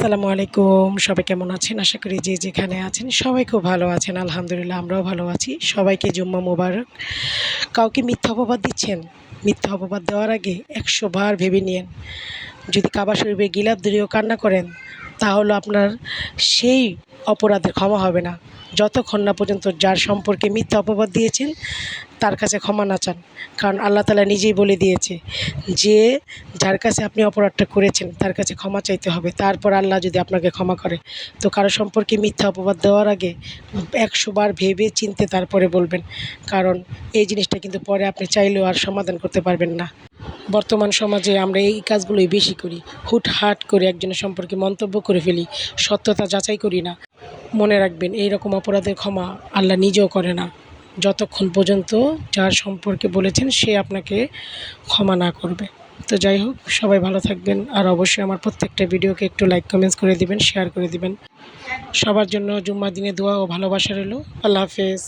আসসালামু আলাইকুম। সবাই কেমন আছেন? আশা করি যে যেখানে আছেন সবাই খুব ভালো আছেন। আলহামদুলিল্লাহ আমরাও ভালো আছি। সবাইকে জুম্মা মোবারক। কাউকে মিথ্যা অপবাদ দিচ্ছেন? মিথ্যা অপবাদ দেওয়ার আগে ১০০ বার ভেবে নিয়েন। যদি কাবা শরীফে গিলাফ দিয়েও কান্না করেন, তাহলে আপনার সেই অপরাধের ক্ষমা হবে না। যতক্ষণ না পর্যন্ত যার সম্পর্কে মিথ্যা অপবাদ দিয়েছেন তার কাছে ক্ষমা না চান। কারণ আল্লাহ তাআলা নিজেই বলে দিয়েছে যে যার কাছে আপনি অপরাধটা করেছেন তার কাছে ক্ষমা চাইতে হবে। তারপর আল্লাহ যদি আপনাকে ক্ষমা করে। তো কারো সম্পর্কে মিথ্যা অপবাদ দেওয়ার আগে ১০০ বার ভেবে চিন্তে তারপরে বলবেন। কারণ এই জিনিসটা কিন্তু পরে আপনি চাইলেও আর সমাধান করতে পারবেন না। বর্তমান সমাজে আমরা এই কাজগুলোই বেশি করি। হুটহাট করে একজনের সম্পর্কে মন্তব্য করে ফেলি, সত্যতা যাচাই করি না। মনে রাখবেন এই রকম অপরাধের ক্ষমা আল্লাহ নিজেও করে না, যতক্ষণ পর্যন্ত যার সম্পর্কে বলেছেন সে আপনাকে ক্ষমা না করবে। তো যাই হোক, সবাই ভালো থাকবেন। আর অবশ্যই আমার প্রত্যেকটা ভিডিওকে একটু লাইক কমেন্টস করে দিবেন, শেয়ার করে দিবেন। সবার জন্য জুম্মার দিনে দোয়া ও ভালোবাসা রইল। আল্লাহ হাফেজ।